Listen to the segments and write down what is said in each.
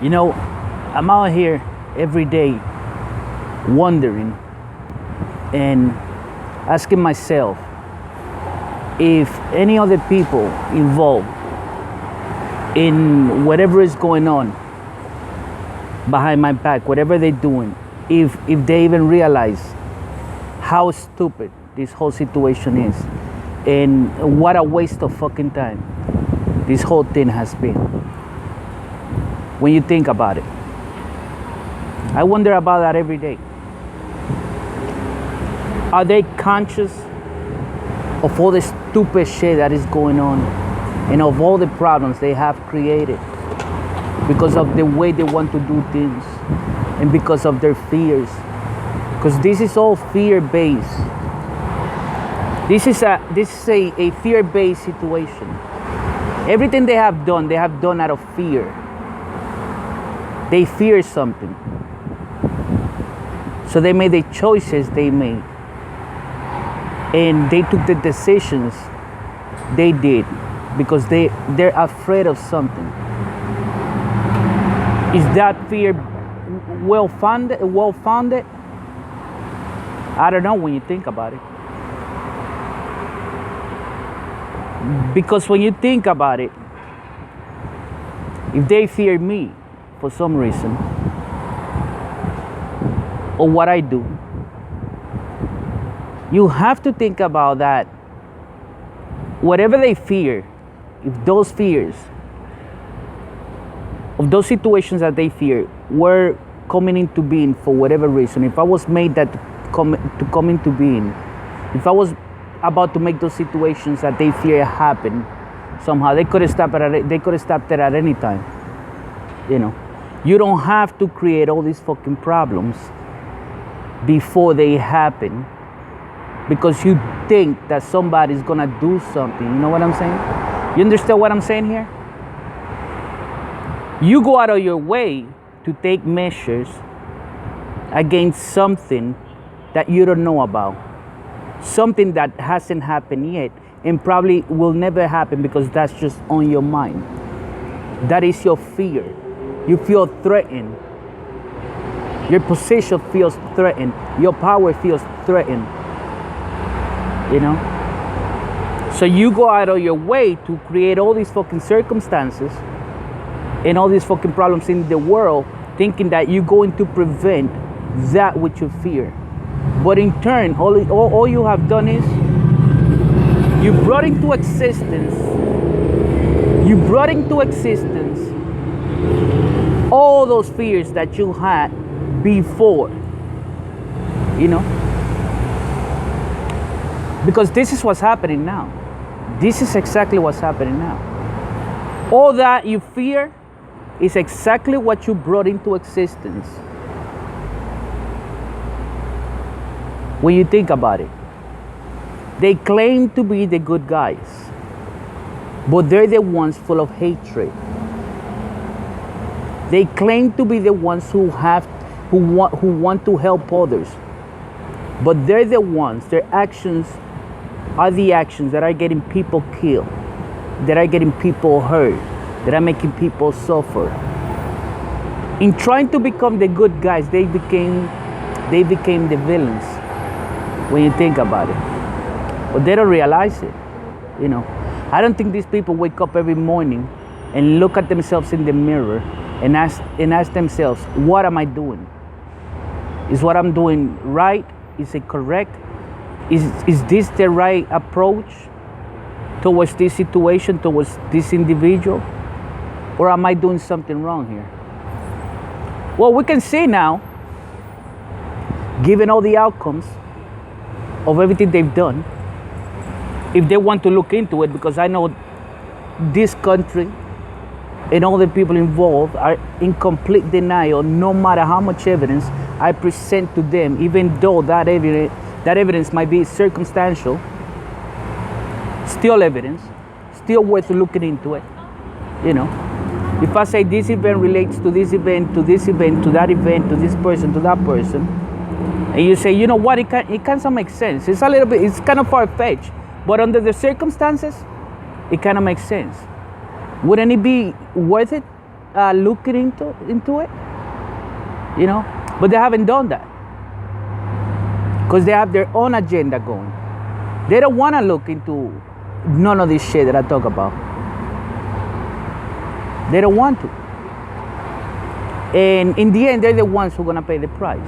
You know, I'm out here every day wondering and asking myself if any other people involved in whatever is going on behind my back, whatever they're doing, if they even realize how stupid this whole situation is and what a waste of fucking time this whole thing has been. When you think about it, I wonder about that every day. Are they conscious of all the stupid shit that is going on and of all the problems they have created because of the way they want to do things and because of their fears? Because this is all fear-based. This is a fear-based situation. Everything they have done out of fear. They fear something. So they made the choices they made. And they took the decisions they did because they're afraid of something. Is that fear well-founded? I don't know when you think about it. Because when you think about it, if they fear me for some reason, or what I do, you have to think about that. Whatever they fear, if those fears, of those situations that they fear were coming into being for whatever reason, if I was made that to come into being, if I was about to make those situations that they fear happen, somehow they could have stopped it at any time. You know, you don't have to create all these fucking problems before they happen because you think that somebody's gonna do something. You know what I'm saying? You understand what I'm saying here? You go out of your way to take measures against something that you don't know about, something that hasn't happened yet and probably will never happen because that's just on your mind. That is your fear. You feel threatened. Your position feels threatened. Your power feels threatened. You know? So you go out of your way to create all these fucking circumstances and all these fucking problems in the world, thinking that you're going to prevent that which you fear. But in turn, all you have done is you brought into existence all those fears that you had before. You know? Because this is what's happening now. This is exactly what's happening now. All that you fear is exactly what you brought into existence. When you think about it, they claim to be the good guys, but they're the ones full of hatred. They claim to be the ones who want to help others, but they're the ones, their actions are the actions that are getting people killed, that are getting people hurt, that are making people suffer. In trying to become the good guys, they became the villains. When you think about it, but they don't realize it. You know, I don't think these people wake up every morning and look at themselves in the mirror and ask themselves, what am I doing? Is what I'm doing right? Is it correct? Is this the right approach towards this situation, towards this individual? Or am I doing something wrong here? Well, we can see now, given all the outcomes of everything they've done, if they want to look into it, because I know this country and all the people involved are in complete denial no matter how much evidence I present to them, even though that evidence might be circumstantial, still evidence, still worth looking into it. You know, if I say this event relates to this event, to this event, to that event, to this person, to that person, and you say, you know what, it kind of makes sense. It's kind of far-fetched, but under the circumstances, it kind of makes sense. Wouldn't it be worth it looking into it, you know. But they haven't done that because they have their own agenda going. They don't want to look into none of this shit that I talk about. They don't want to. And in the end, they're the ones who are going to pay the price.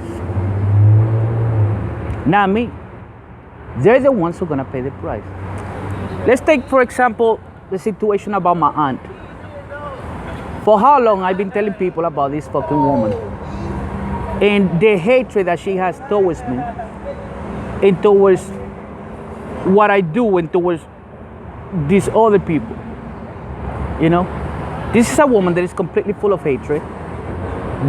Not me. They're the ones who are going to pay the price. Let's take, for example, the situation about my aunt. For how long I've been telling people about this fucking woman and the hatred that she has towards me and towards what I do and towards these other people. You know, this is a woman that is completely full of hatred,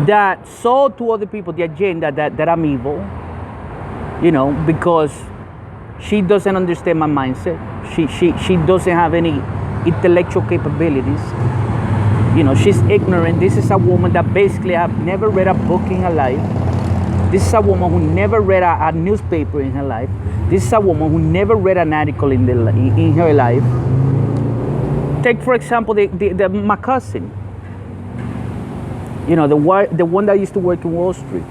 that sold to other people the agenda that I'm evil, you know, because she doesn't understand my mindset. She doesn't have any intellectual capabilities. You know, she's ignorant. This is a woman that basically have never read a book in her life. This is a woman who never read a newspaper in her life. This is a woman who never read an article in her life. Take, for example, my cousin. You know, the one that used to work in Wall Street.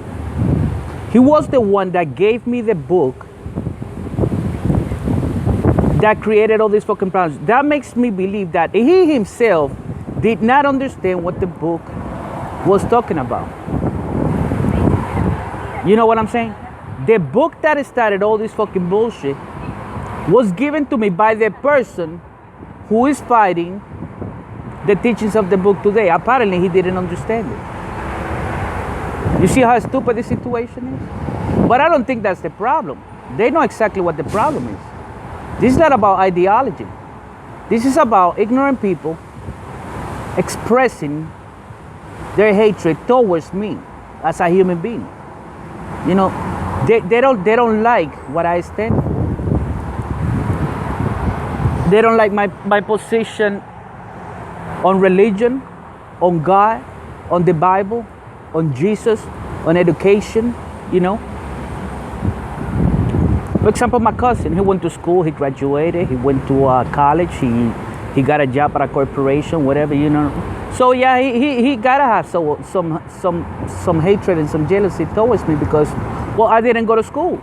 He was the one that gave me the book that created all these fucking problems. That makes me believe that he himself did not understand what the book was talking about. You know what I'm saying? The book that started all this fucking bullshit was given to me by the person who is fighting the teachings of the book today. Apparently, he didn't understand it. You see how stupid the situation is? But I don't think that's the problem. They know exactly what the problem is. This is not about ideology. This is about ignorant people expressing their hatred towards me as a human being. You know, they don't like what I stand for. They don't like my position on religion, on God, on the Bible, on Jesus, on education, you know. For example, my cousin, he went to school, he graduated, he went to college, he got a job at a corporation, whatever, you know. So yeah, he gotta have some hatred and some jealousy towards me because, well, I didn't go to school.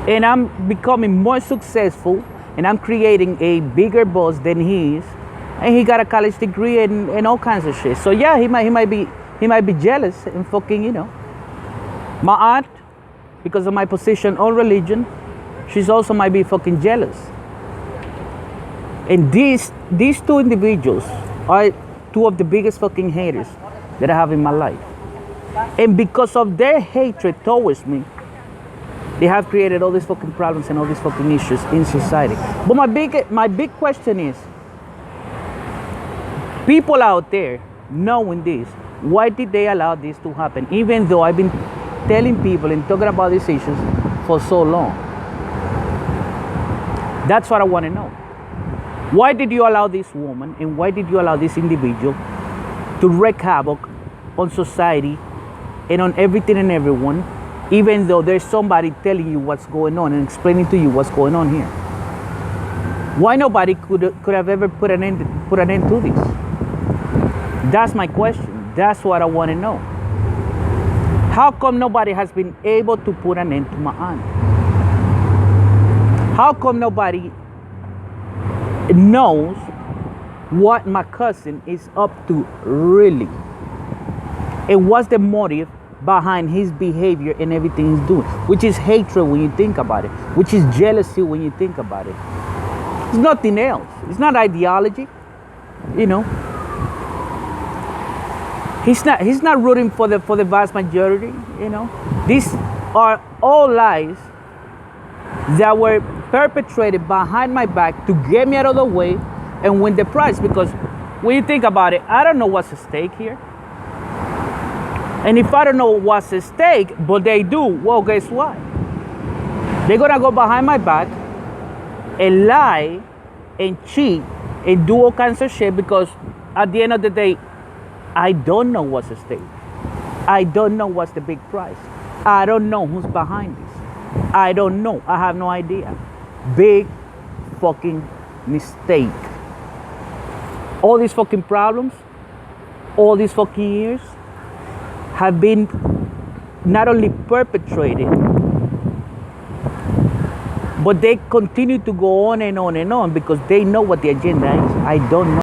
And I'm becoming more successful and I'm creating a bigger boss than he is. And he got a college degree and all kinds of shit. So yeah, he might be jealous and fucking, you know. My aunt, because of my position on religion, she's also might be fucking jealous. And these two individuals are two of the biggest fucking haters that I have in my life. And because of their hatred towards me, they have created all these fucking problems and all these fucking issues in society. But my big question is, people out there knowing this, why did they allow this to happen? Even though I've been telling people and talking about these issues for so long. That's what I want to know. Why did you allow this woman and why did you allow this individual to wreak havoc on society and on everything and everyone, even though there's somebody telling you what's going on and explaining to you what's going on here? Why nobody could have ever put an end to this? That's my question. That's what I want to know. How come nobody has been able to put an end to my aunt? How come nobody knows what my cousin is up to really? And what's the motive behind his behavior and everything he's doing? Which is hatred when you think about it. Which is jealousy when you think about it. It's nothing else. It's not ideology. You know. He's not rooting for the vast majority, you know. These are all lies that were perpetrated behind my back to get me out of the way and win the prize. Because when you think about it, I don't know what's at stake here. And if I don't know what's at stake, but they do, well, guess what? They're gonna go behind my back and lie and cheat and do all kinds of shit because at the end of the day, I don't know what's at stake. I don't know what's the big prize. I don't know who's behind this. I don't know. I have no idea. Big fucking mistake. All these fucking problems all these fucking years have been not only perpetrated, but they continue to go on and on and on because they know what the agenda is. I don't know.